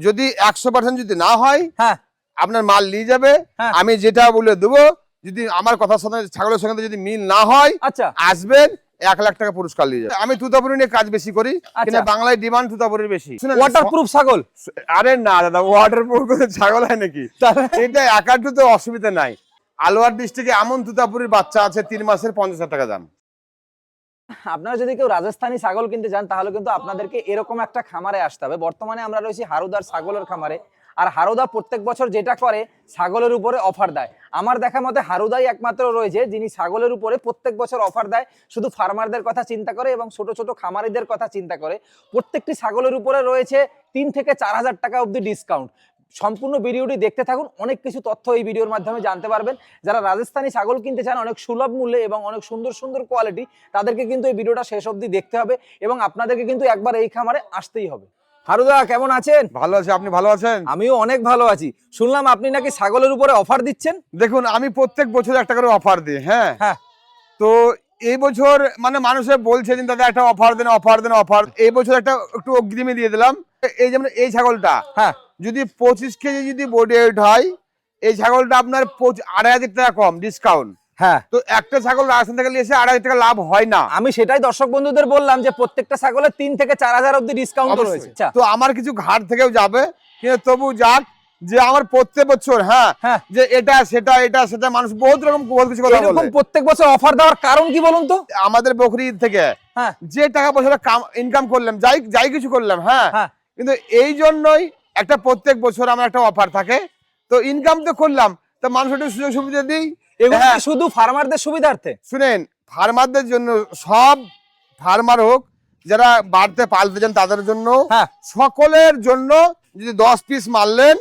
যদি 100% যদি না হয়, হ্যাঁ আপনার মাল নিয়ে যাবে। হ্যাঁ। আমি যেটা বলে দেবো, যদি আমার কথার সাথে ছাগলের সঙ্গে যদি মিল না হয়, আচ্ছা আসবেন 1 লাখ টাকা পুরস্কার নিয়ে যাবে। আমি তুতাপুরি নিয়ে কাজ বেশি করি, কিন্তু বাংলায় ডিমান্ড তুতাপুরির বেশি। ওয়াটারপ্রুফ ছাগল? আরে না দাদা, ওয়াটারপ্রুফ ছাগল হয় নাকি? এটা একাড্ডুতে অসুবিধা নাই। আলোয়ার ডিস্ট্রিক্টে এমন তুতাপুরির বাচ্চা আছে 3 মাসের 50,000 টাকা দাম। আপনারা যদি কেউ রাজস্থানী ছাগল কিনতে চান তাহলে কিন্তু আপনাদেরকে এরকম একটা খামারে আসতে হবে। বর্তমানে আমরা রয়েছি হারুদার ছাগলের খামারে। আর হারুদা প্রত্যেক বছর যেটা করে, ছাগলের উপরে অফার দেয়। আমার দেখা মতে হারুদাই একমাত্র রয়েছে যিনি ছাগলের উপরে প্রত্যেক বছর অফার দেয়। শুধু ফার্মারদের কথা চিন্তা করে এবং ছোট ছোট খামারিদের কথা চিন্তা করে। প্রত্যেকটি ছাগলের উপরে রয়েছে 3 থেকে 4,000 টাকা অবধি ডিসকাউন্ট। সম্পূর্ণ ভিডিওটি দেখতে থাকুন, অনেক কিছু তথ্য এই ভিডিওর মাধ্যমে জানতে পারবেন। যারা রাজস্থানী ছাগল কিনতে চান অনেক সুলভ মূল্যে এবং অনেক সুন্দর সুন্দর কোয়ালিটি, তাদেরকে কিন্তু এই ভিডিওটা শেষ অবধি দেখতে হবে এবং আপনাদেরকে কিন্তু একবার এই খামারে আসতেই হবে। হারুদা কেমন আছেন? ভালো আছে, আপনি ভালো আছেন? আমিও অনেক ভালো আছি। শুনলাম আপনি নাকি ছাগলের উপরে অফার দিচ্ছেন। দেখুন, আমি প্রত্যেক বছর একটা করে অফার দিই। হ্যাঁ হ্যাঁ। তো এই বছর মানে মানুষে বলছে যে দাদা একটা অফার দেন, অফার দেন, অফার। এই বছর একটা একটু অগ্রিমে দিয়ে দিলাম। এই যেমন এই ছাগলটা, হ্যাঁ, যদি 25 কেজি যদি বডি ওয়েট হয়, এই ছাগলটা আপনার 2,500 টাকা কম ডিসকাউন্ট। হ্যাঁ। তো একটা ছাগল রাজস্থান থেকে নিয়ে এসে 2,500 টাকা লাভ হয় না। আমি সেটাই দর্শক বন্ধুদের বললাম যে প্রত্যেকটা ছাগলের 3 থেকে 4,000 অবধি ডিসকাউন্ট রয়েছে। তো আমার কিছু ঘাট থেকেও যাবে, কিন্তু তবু যাক, যে আমার প্রত্যেক বছর হ্যাঁ যে এটা সেটা এটা সেটা মানুষ বহুত রকম বহুত কিছু কথা এরকম বলে। প্রত্যেক বছর অফার দেওয়ার কারণ কি বলুন তো? আমাদের বকরি ঈদ থেকে হ্যাঁ, যে টাকা পয়সা ইনকাম করলাম, যাই কিছু করলাম, হ্যাঁ কিন্তু এই জন্যই একটা প্রত্যেক বছর আমার একটা অফার থাকে। তো ইনকাম তো করলাম, তো মানুষ একটু সুযোগ সুবিধা দিই। এগুলো কি শুধু ফার্মারদের সুবিধার্থে? শুনেন, ফার্মারদের জন্য, সব ফার্মার হোক যারা বাড়িতে পালতে চান তাদের জন্য, সকলের জন্য। যদি 10 পিস মারলেন,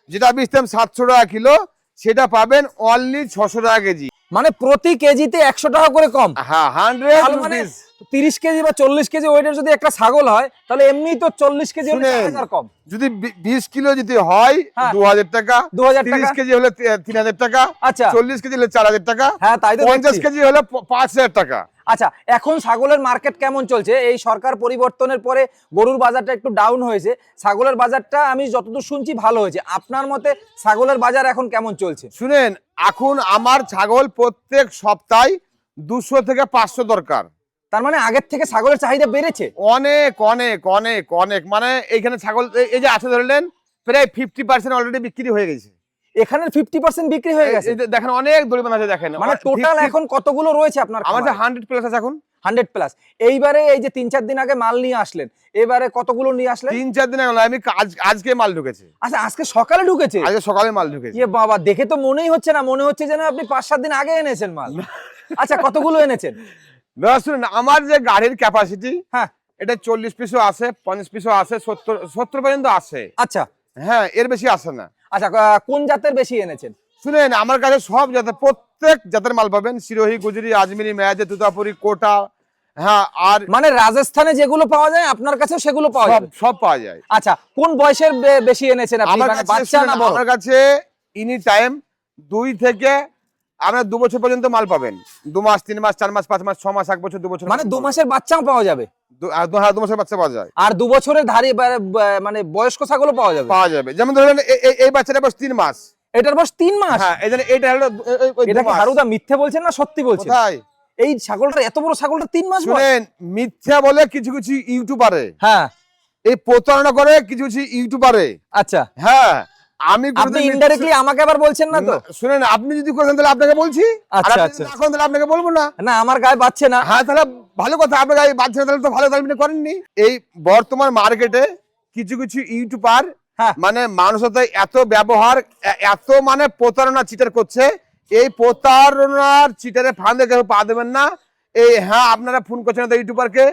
যেটা বেচতাম 700 টাকা কিলো, সেটা পাবেন অনলি 600 টাকা কেজি। মানে প্রতি কেজিতে 100 টাকা করে কম। হ্যাঁ, 100 রুপিস। 30 কেজি বা 40 কেজি ওয়েটের যদি একটা ছাগল হয়, তাহলে এমনি তো 40 কেজি হলে 4,000 কম। যদি 20 কিলো যদি হয় 2,000 টাকা, 30 কেজি হলে 3,000 টাকা, আচ্ছা 40 কেজি হলে 4,000 টাকা, হ্যাঁ তাই তো 50 কেজি হলে 5,000 টাকা। আচ্ছা, এখন ছাগলের মার্কেট কেমন চলছে? এই সরকার পরিবর্তনের পরে গরুর বাজারটা একটু ডাউন হয়েছে, ছাগলের বাজারটা আমি যতদূর শুনছি ভালো হয়েছে। আপনার মতে ছাগলের বাজার এখন কেমন চলছে? শুনেন, এখন আমার ছাগল প্রত্যেক সপ্তাহে 200 থেকে 500 দরকার। তার মানে আগের থেকে ছাগলের চাহিদা বেড়েছে অনেক অনেক অনেক অনেক। মানে এইখানে ছাগল এই যে আছে ধরলেন, প্রায় 50% অলরেডি বিক্রি হয়ে গেছে। এখানে 50% বিক্রি হয়ে গেছে। দেখেন অনেক দরিদ্র আছে, দেখেন। মানে টোটাল এখন কতগুলো রয়েছে আপনার? আমার 100 প্লাস আছে এখন। 100 প্লাস। এইবারে এই যে 3-4 দিন আগে মাল নিয়ে আসলেন, এবারে কতগুলো নিয়ে আসলেন? 3-4 দিন আগে, আমি আজকে মাল ঢুকেছে। আচ্ছা, আজকে সকালে ঢুকেছে? আজকে সকালে মাল ঢুকেছে। ইয়ে বাবা, দেখে তো মনেই হচ্ছে না, মনে হচ্ছে যেন আপনি 5-7 দিন আগে এনেছেন মাল। আচ্ছা, কতগুলো এনেছেন? শুনুন, আমার যে গাড়ির ক্যাপাসিটি, হ্যাঁ এটা 40 পিসও আছে, 50 পিসও আছে, 70 পর্যন্ত আছে। আচ্ছা হ্যাঁ, এর বেশি আসে না। আচ্ছা, কোন জাতের বেশি এনেছেন? শুনেন, আমার কাছে সব জাতের, প্রত্যেক জাতের মাল পাবেন। সিরোহি, গুজরি, আজমিরি, মেয়াজে, তুতাপুরি, কোটা। হ্যাঁ, আর মানে রাজস্থানে যেগুলো পাওয়া যায় আপনার কাছেও সেগুলো পাওয়া যায়? সব পাওয়া যায়। আচ্ছা, কোন বয়সের বেশি এনেছেন আপনি? মানে বাচ্চা না বড়? আমার কাছে এনি টাইম 2 থেকে আপনার 2 বছর পর্যন্ত মাল পাবেন। 2 মাস, 3 মাস, 4 মাস, 5 মাস, 6 মাস, 1 বছর, 2 বছর। মানে 2 মাসের বাচ্চাও পাওয়া যাবে? 2 মাসের বাচ্চা পাওয়া যায়। আর 2 বছরের ধারি মানে বয়স্ক ছাগলও পাওয়া যাবে? পাওয়া যাবে। যেমন ধরেন এই বাচ্চাটা বয়স 3 মাস। এটার বয়স 3 মাস? হ্যাঁ, এটা হলো। এটা কি হারুদা মিথ্যে বলছেন না সত্যি বলছেন? কোথায়? এই ছাগলটা, এত বড় ছাগলটা 3 মাস বয়স? শুনেন, মিথ্যা বলে কিছু কিছু ইউটিউবারে, হ্যাঁ, এই প্রতারণা করে কিছু কিছু ইউটিউবারে। আচ্ছা, হ্যাঁ, আপনি ইনডাইরেক্টলি আমাকে আবার বলছেন না তো? শুনেন, আপনি যদি করেন তাহলে আপনাকে বলছি, আর আচ্ছা আপনি আচ্ছা, যদি না করেন তাহলে আপনাকে বলবো না। না, আমার গায়ে বাজছে না। হ্যাঁ, তাহলে ভালো কথা। আপনার গায়ে বাজছে না, তাহলে তো ভালো, তাহলে আপনি করেননি। এই বর্তমান মার্কেটে কিছু কিছু ইউটিউবার মানে মানুষের সাথে এত ব্যবহার, এত মানে প্রতারণা, চিটার করছে। এই প্রতারণার চিটারে ফাঁদে কেউ পা দেবেন না। এই হ্যাঁ, আপনারা ফোন করছেন তো ইউটিউবারকে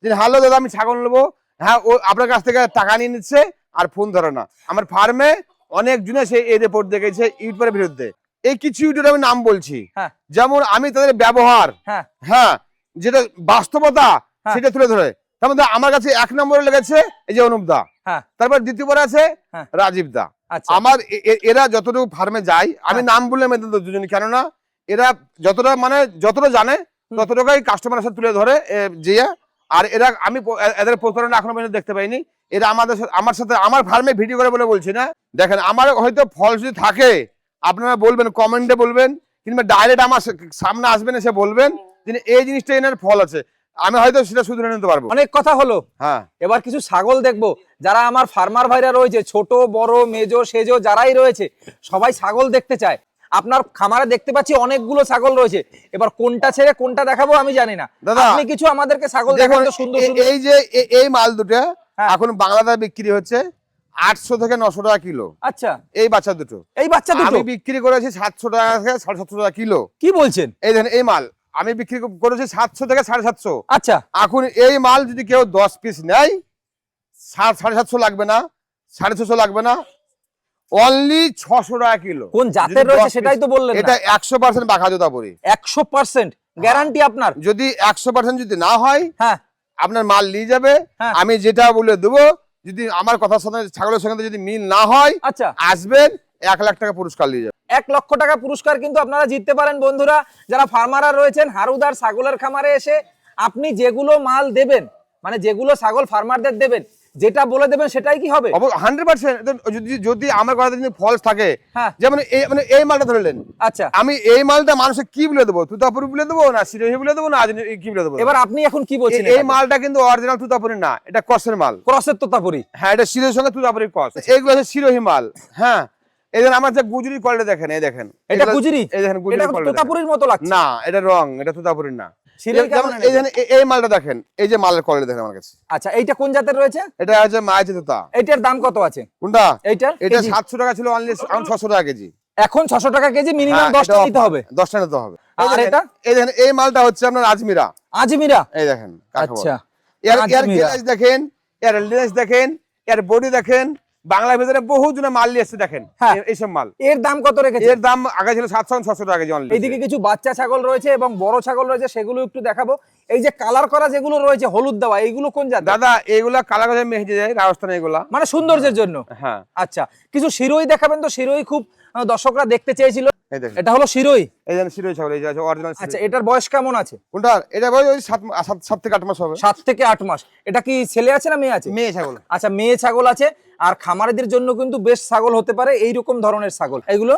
যে হ্যালো দাদা আমি ছাগল নেবো, হ্যাঁ ও আপনার কাছ থেকে টাকা নিয়ে নিচ্ছে আর ফোন ধরে না। আমার ফার্মে অনেক জনে সেই এই রিপোর্ট দেখেছে ইউটিউবের বিরুদ্ধে। এই কিছু ইউটিউবের আমি নাম বলছি, যেমন আমি তাদের ব্যবহার, হ্যাঁ যেটা বাস্তবতা সেটা তুলে ধরে। তার মধ্যে আমার কাছে 1 নম্বরে লেগেছে এই যে অনুপ দা, তারপর দ্বিতীয়বার আছে রাজীব দা। আমার এরা যতটুকু ফার্মে যায়, আমি নাম বললাম এদের দুজনই, কেননা এরা যতটা জানে ততটুকুই কাস্টমারের সাথে তুলে ধরে যে। আর এরা, আমি এদের প্রতারণা এখনো পর্যন্ত দেখতে পাইনি। এরা আমার সাথে আমার ফার্মে ভিডিও করে বলে বলছি না। দেখেন আমার হয়তো ফল যদি থাকে আপনারা বলবেন, কমেন্টে বলবেন, কিংবা ডাইরেক্ট আমার সামনে আসবেন, এসে বলবেন যে এই জিনিসটা এনার ফল আছে, আমি হয়তো সেটা শুধরে নিতে পারবো। অনেক কথা হলো, হ্যাঁ এবার কিছু ছাগল দেখবো। যারা আমার ফার্মার ভাইরা রয়েছে, ছোট বড় মেজো সেজো যারাই রয়েছে, সবাই ছাগল দেখতে চায়। আপনার খামারে দেখতে পাচ্ছি অনেকগুলো ছাগল রয়েছে, এবার কোনটা ছেড়ে কোনটা দেখাবো আমি জানি না। দাদা, আপনি কিছু আমাদেরকে ছাগল দেখুন দেখান তো সুন্দর সুন্দর। এই যে এই মাল দুটো হ্যাঁ। এখন বাংলাদেশে বিক্রি হচ্ছে 800 থেকে 900 টাকা কিলো। আচ্ছা, এই বাচ্চা দুটো এই বাচ্চা দুটো আমি বিক্রি করেছি 700 টাকা থেকে 750 টাকা কিলো। কি বলছেন? এই দেখেন এই মাল আমি বিক্রি করেছি 700 থেকে 750। আচ্ছা, এখন এই মাল যদি কেউ 10 পিস নেয়, 750 লাগবে না, 650 লাগবে না, অনলি 600 টাকা কিলো। কোন জাতের রয়েছে সেটাই তো বললেন না। এটা 100% বাঘা জোতাপুরি, 100% গ্যারান্টি আপনার? যদি 100% যদি না হয়, হ্যাঁ, আপনার মাল নিয়ে যাবে। হ্যাঁ। আমি যেটা বলে দেবো, যদি আমার কথার সাথে ছাগলের সঙ্গে যদি মিল না হয়, আচ্ছা, আসবেন 1 লাখ টাকা পুরস্কার নিয়ে যাবে। 1 লক্ষ টাকা পুরস্কার কিন্তু আপনারা জিততে পারেন বন্ধুরা। যারা ফার্মাররা রয়েছেন হারুদার ছাগলের খামারে এসে আপনি যেগুলো মাল দেবেন, মানে যেগুলো ছাগল ফার্মারদের দেবেন, যেটা বলে দেবেন সেটাই কি হবে? 100%। যদি আমার কথা যদি ফলস থাকে, হ্যাঁ। যেমন এই মালটা ধরলেন, আচ্ছা, আমি এই মালটা মানুষকে কি বলে দেবো? তুতাপুরি বলে দেবো না সিরোহি বলে দেবো না কি বলে দেবো? এবার আপনি এখন কি বলছেন? এই মালটা কিন্তু অরিজিনাল তুতাপুরি না, এটা কসের মাল। ক্রসের তোতাপুরি? হ্যাঁ, এটা সিরোহির সঙ্গে তুতাপুরির কস। এইগুলো হচ্ছে সিরোহি মাল। হ্যাঁ, এই দেখেন আমার যে গুজরি কোয়ালিটি দেখেন, এই দেখেন এটা গুজরি। এই দেখেন গুজরি এটা কোয়ালিটি তোতাপুরির মতো লাগছে না, এটা রং, এটা তুতাপুরির না। সিরিয়াল কেমন? এই দেখেন এই মালটা দেখেন, এই যে মালের কোয়ালিটি দেখেন আমার কাছে। আচ্ছা, এইটা কোন জাতের রয়েছে? এটা হচ্ছে মায়াচি তোতা। এইটার দাম কত আছে? কোনটা? এইটার এটা কেজি? 700 টাকা ছিল, অনলি এখন 600 টাকা কেজি। এখন 600 টাকা কেজি, মিনিমাম 10টা নিতে হবে। 10টা নিতে হবে। আর এটা? এই দেখেন এই মালটা হচ্ছে আপনার আজমিরা। আজমিরা? এই দেখেন। আচ্ছা, এর আজমিরা। গ্লাস দেখেন, এর লেন্স দেখেন, এর বডি দেখেন। বাংলার ভিতরে বহু জন মাল নিয়ে এসেছে দেখেন। হ্যাঁ। এইসব মাল এর দাম কত রেখেছে? এর দাম আগে ছিল 700 600 টাকা কেজি অনলি। এইদিকে কিছু বাচ্চা ছাগল রয়েছে এবং বড় ছাগল রয়েছে, সেগুলো একটু দেখাবো। এই যে কালার করা যেগুলো রয়েছে হলুদ দেওয়া, এইগুলো কোন জাত? দাদা এইগুলা কালা করে মেহেদি যায় রাজস্থানে, এগুলা মানে সৌন্দর্যের জন্য? হ্যাঁ। আচ্ছা, কিছু শিরোই দেখাবেন তো? শিরোই খুব দর্শকরা দেখতে চেয়েছিল। এই দেখেন, এটা হলো শিরোই। এই দেখেন শিরোই ছাগল, এই যে আছে অরিজিনাল। আচ্ছা, এটার বয়স কেমন আছে? কোনটা? এটা বয়স ওই 7 থেকে 8 মাস হবে। 7 থেকে 8 মাস। এটা কি ছেলে আছে না মেয়ে আছে? মেয়ে ছাগল। আচ্ছা, মেয়ে ছাগল আছে। আর খামারিদের জন্য কিন্তু বেশ ছাগল হতে পারে এইরকম ধরনের ছাগল। এগুলো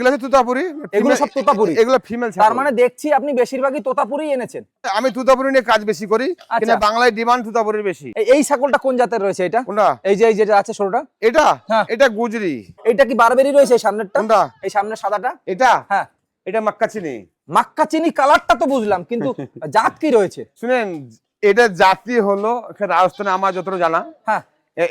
হচ্ছে তুতাপুরি। এগুলো সব তোতাপুরি? এগুলো ফিমেল ছাগল। তার মানে দেখছি আপনি বেশিরভাগই তোতাপুরি এনেছেন। আমি তুতাপুরি নিয়ে কাজ বেশি করি, আচ্ছা। কিন্তু বাংলায় ডিমান্ড তুতাপুরির বেশি। এই ছাগলটা কোন জাতের রয়েছে? এটা কোনটা? এই যে যেটা আছে ছোটটা, এটা? হ্যাঁ। এটা গুজরি। এটা কি বারবেরি রয়েছে এই সামনেরটা? কোনটা? এই সামনের সাদাটা? এটা? হ্যাঁ। এটা মাক্কাচিনি। মাক্কা চিনি কালারটা তো বুঝলাম, কিন্তু জাত কি রয়েছে? শুনেন, এটা জাতি হলো রাজস্থানে আমার যতটা জানা, হ্যাঁ,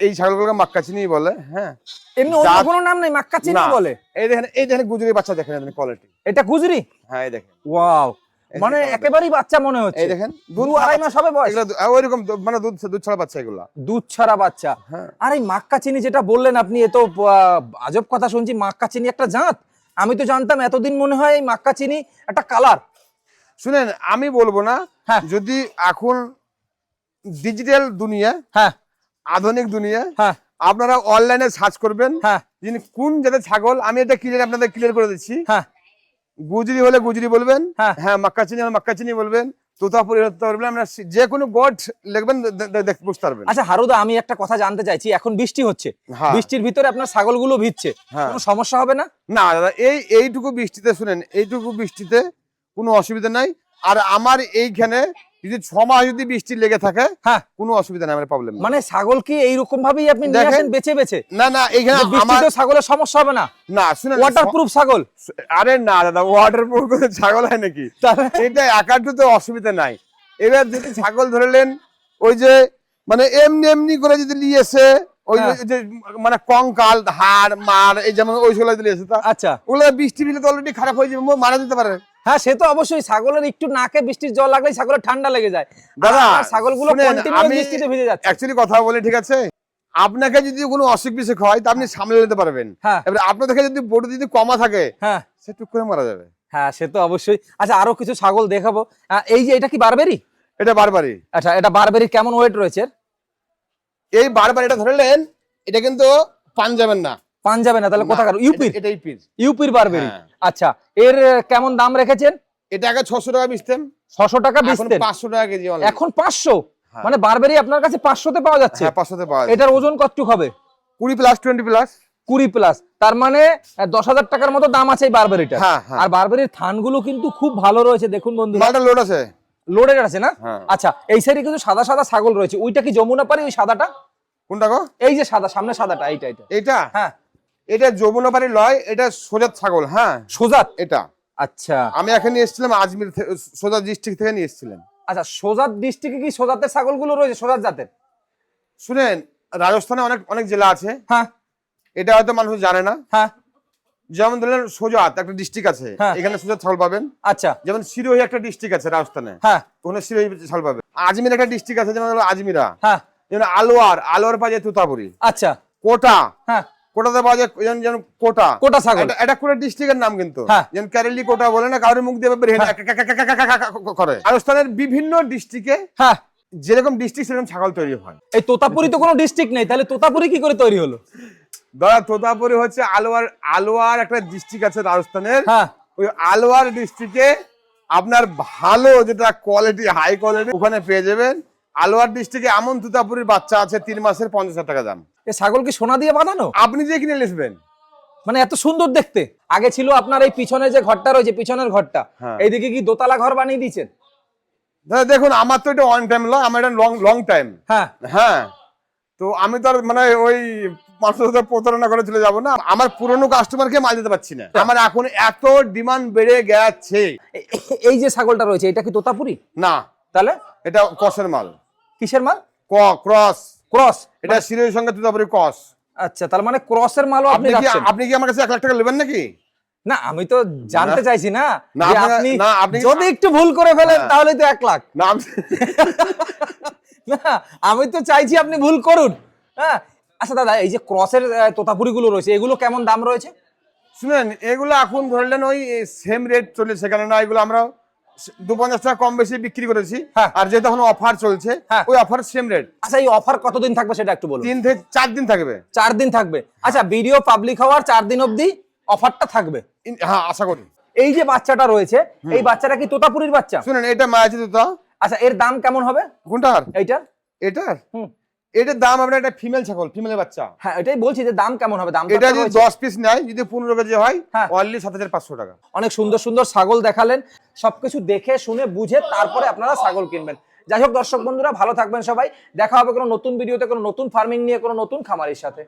এই ছাগলগুলোকে মাক্কাচিনি বলে। হ্যাঁ, এমনি অন্য কোনো নাম নেই? মাক্কা চিনি না। বলে? এই দেখেন গুজরি বাচ্চা দেখেন কোয়ালিটি। এটা গুজরি? হ্যাঁ, এই দেখেন। ওয়াও, এই মানে দেখেন। একেবারেই বাচ্চা মনে হচ্ছে। এই দেখেন 2-2.5 মাস হবে বয়স? এগুলো ওইরকম মানে দুধ ছাড়া বাচ্চা এগুলা। দুধ ছাড়া বাচ্চা। হ্যাঁ। আর এই মাক্কা চিনি যেটা বললেন আপনি, এ তো আজব কথা শুনছি। মাক্কা চিনি একটা জাত? আমি তো জানতাম এতদিন মনে হয় এই মাক্কা চিনি একটা কালার। শুনেন, আমি বলবো না, হ্যাঁ। যদি এখন ডিজিটাল দুনিয়া, হ্যাঁ, আধুনিক দুনিয়া, হ্যাঁ, আপনারা অনলাইনে সার্চ করবেন, হ্যাঁ, যিনি কোন জাতের ছাগল, আমি এটা আপনাদের ক্লিয়ার করে দিচ্ছি। হ্যাঁ, গুজরি হলে গুজরি বলবেন, হ্যাঁ। হ্যাঁ মাক্কাচিনি হলে মাক্কাচিনি বলবেন, তোতাপুরি হতে বলবেন, আমরা যে কোনো গড লিখবেন বুঝতে পারবেন। আচ্ছা হারুদা, আমি একটা কথা জানতে চাইছি। এখন বৃষ্টি হচ্ছে, হ্যাঁ। বৃষ্টির ভিতরে আপনার ছাগলগুলো ভিজছে, হ্যাঁ। কোনো সমস্যা হবে না? না দাদা, এইটুকু বৃষ্টিতে, শুনেন, এইটুকু বৃষ্টিতে কোনো অসুবিধা নাই। আর আমার এইখানে যদি 6 মাস যদি বৃষ্টি লেগে থাকে, হ্যাঁ, কোনো অসুবিধা নাই, আমার প্রবলেম নেই। মানে ছাগল কি এইরকম ভাবেই আপনি নিয়ে দেখেন। আসেন বেছে বেছে? না এইখানে আমার বৃষ্টিতে ছাগলের সমস্যা হবে না? না, শুনেন, ওয়াটারপ্রুফ ছাগল? আরে না দাদা, ওয়াটারপ্রুফ করে ছাগল হয় নাকি? এটা একাটুতে অসুবিধা নাই। এবার যদি ছাগল ধরলেন ওই যে মানে এমনি করে যদি নিয়েছে, ওই হ্যাঁ। যে মানে কঙ্কাল হাড় মার, এই যেমন ওই সেগুলো দিলে এসে, আচ্ছা, ওগুলো বৃষ্টি দিলে তো অলরেডি খারাপ হয়ে যাবে, মারা যেতে পারে। হ্যাঁ, সে তো অবশ্যই। ছাগলের একটু নাকে বৃষ্টির জল লাগলেই ছাগলের ঠান্ডা লেগে যায়। দাদা, আর ছাগলগুলো শুনেন, কন্টিনিউ আমি বৃষ্টিতে ভিজে যাচ্ছে। অ্যাকচুয়ালি কথা বলি, ঠিক আছে, আপনাকে যদি কোনো অসুখ বিসুখ হয় তা আপনি সামলে নিতে পারবেন। হ্যাঁ। এবার আপনার থেকে যদি বডি যদি কমা থাকে, হ্যাঁ, সে টুক করে মারা যাবে। হ্যাঁ, সে তো অবশ্যই। আচ্ছা, আরো কিছু ছাগল দেখাবো। এই যে এটা কি বারবেরি? এটা বারবারই। আচ্ছা, এটা বারবেরি কেমন ওয়েট রয়েছে? এই বারবার এটা ধরলেন, এটা কিন্তু পাঞ্জাবের না। পাঞ্জাবে না? তাহলে কোথাকার? ইউপির? এটা ইউপির। ইউপির বারবেরি। হ্যাঁ। আচ্ছা, এর কেমন দাম রেখেছেন? এটা আগে 600 টাকা বেচতেন, 600 টাকা এখন বেচতেন, 500 টাকা কেজি অনলি। এখন 500? হ্যাঁ। মানে বারবেরি আপনার কাছে 500-তে পাওয়া যাচ্ছে? হ্যাঁ 500-তে পাওয়া যায়। এটার ওজন কতটুকু হবে? 20 প্লাস 20 প্লাস। 20 প্লাস, তার মানে 10,000 টাকার মতো দাম আছে এই বারবেরিটা। হ্যাঁ, হ্যাঁ। আর বারবেরির থানগুলো কিন্তু খুব ভালো রয়েছে, দেখুন বন্ধুরা, মালটা লোড আছে। লোডেড আছে না? হ্যাঁ। আচ্ছা, এই সাইডে কিন্তু সাদা সাদা ছাগল রয়েছে, ওইটা কি যমুনাপাড়ি ওই সাদাটা? কোনটা গো? এই যে সাদা সামনে সাদাটা, এইটা এইটা। এটা হ্যাঁ, এটা যমুনাপাড়ি লয়, এটা সোজাত ছাগল। হ্যাঁ সোজাত। এটা আচ্ছা আমি এখানে এসেছিলাম আজমির সোজা ডিস্ট্রিক্ট থেকে নিয়ে এসেছিলাম। আচ্ছা, সোজাত ডিস্ট্রিক্টে কি সোজাতের ছাগলগুলো রয়েছে, সোজাত জাতের? শুনেন, রাজস্থানে অনেক অনেক জেলা আছে, হ্যাঁ এটা হয়তো মানুষ জানে না। হ্যাঁ। যেমন ধরলেন সোজাত একটা ডিস্ট্রিক্ট আছে, হ্যাঁ। এখানে সোজাত ছাগল পাবেন। আচ্ছা যেমন সিরোহি একটা ডিস্ট্রিক্ট আছে রাজস্থানে, হ্যাঁ ওখানে সিরোহি ছাগল পাবেন। আজমির একটা ডিস্ট্রিক্ট আছে, যেমন হলো আজমিরা। হ্যাঁ। যেমন আলোয়ার পাওয়া যায় তোতাপুরি। আচ্ছা কোটা, হ্যাঁ, কোটাতে পাওয়া যায় যেমন কোটা। কোটা ছাগল। এটা কোটা ডিস্ট্রিক্টের নাম কিন্তু। হ্যাঁ। যেমন কেরালি কোটা বলে না, কারোর মুখ দিয়ে বের হয় করে। রাজস্থানের বিভিন্ন ডিস্ট্রিক্টে হ্যাঁ। যেরকম ডিস্ট্রিক্ট সেরকম ছাগল তৈরি হয়। এই তোতাপুরি তো কোনো ডিস্ট্রিক্ট নেই, তাহলে তোতাপুরি কি করে তৈরি হলো? ধরা তোতাপুরি হচ্ছে আলোয়ার একটা ডিস্ট্রিক্ট আছে রাজস্থানের। হ্যাঁ। ওই আলোয়ার ডিস্ট্রিক্টে আপনার ভালো যেটা কোয়ালিটি, হাই কোয়ালিটি ওখানে পেয়ে যাবেন। আলোয়ার ডিস্ট্রিক্টে এমন তোতাপুরির বাচ্চা আছে 3 মাসের 50,000 টাকা দাম। এই ছাগল কি সোনা দিয়ে বাঁধানো? আপনি যে কিনে লিখবেন, মানে এত সুন্দর দেখতে। আগে ছিল আপনার এই পিছনে যে ঘরটা রয়েছে, পিছনের ঘরটা, হ্যাঁ। এইদিকে কি দোতলা ঘর বানিয়ে দিয়েছেন? দাদা দেখুন, আমার তো এটা ওয়ান টাইম লয়, আমার এটা লং টাইম। হ্যাঁ। হ্যাঁ, তো আমি তো আর মানে ওই মানুষের সাথে প্রতারণা করে চলে যাবো না। আমার পুরনো কাস্টমারকে মাল দিতে পারছি না, আমার এখন এত ডিমান্ড বেড়ে গেছে। এই যে ছাগলটা রয়েছে, এটা কি তোতাপুরি? না, তাহলে এটা কসের মাল। কিসের মাল? ক্রস। ক্রস। এটা সিরিজের সঙ্গে তোতাপুরি ক্রস। আচ্ছা, তার মানে ক্রসের মালও আপনি রাখছেন? আপনি কি আমার কাছে 1 লাখ টাকা নেবেন নাকি? না, আমি তো জানতে চাইছি না না, যে আপনি যদি একটু ভুল করে ফেলেন তাহলে তো 1 লাখ। না, না, আমি তো চাইছি আপনি ভুল করুন। হ্যাঁ। আচ্ছা দাদা, এই যে ক্রসের তোতাপুরি গুলো রয়েছে, এগুলো কেমন দাম রয়েছে? শুনেন, এগুলো এখন ধরলেন ওই সেম রেট চলেছে, কেননা এগুলো আমরা 250 টাকা কম বেশি বিক্রি করেছি। হ্যাঁ। আর যেহেতু এখন অফার চলছে, হ্যাঁ। ওই অফার সেম রেট। আচ্ছা, এই অফার কতদিন থাকবে সেটা একটু বলুন। 3 থেকে 4 দিন থাকবে। 4 দিন থাকবে। আচ্ছা, ভিডিও পাবলিক হওয়ার 4 দিন অবধি অফারটা থাকবে। হ্যাঁ, আশা করি। এই যে বাচ্চাটা রয়েছে, এই বাচ্চাটা কি তোতাপুরির বাচ্চা? শুনেন, এটা মায়াজি তোতা। আচ্ছা, এর দাম কেমন হবে? কোনটার? এইটার? এটার হুম। এটার দাম আপনার, একটা ফিমেল ছাগল, ফিমেলের বাচ্চা। হ্যাঁ, এটাই বলছি যে দাম কেমন হবে। দাম এটা যদি 10 পিস নেয়, যদি 15 কেজি হয়, হ্যাঁ। অনলি 7,500 টাকা। অনেক সুন্দর সুন্দর ছাগল দেখালেন, সবকিছু দেখে শুনে বুঝে তারপরে আপনারা ছাগল কিনবেন। যাই হোক দর্শক বন্ধুরা, ভালো থাকবেন সবাই। দেখা হবে কোনো নতুন ভিডিওতে, কোনো নতুন ফার্মিং নিয়ে, কোনো নতুন খামারের সাথে।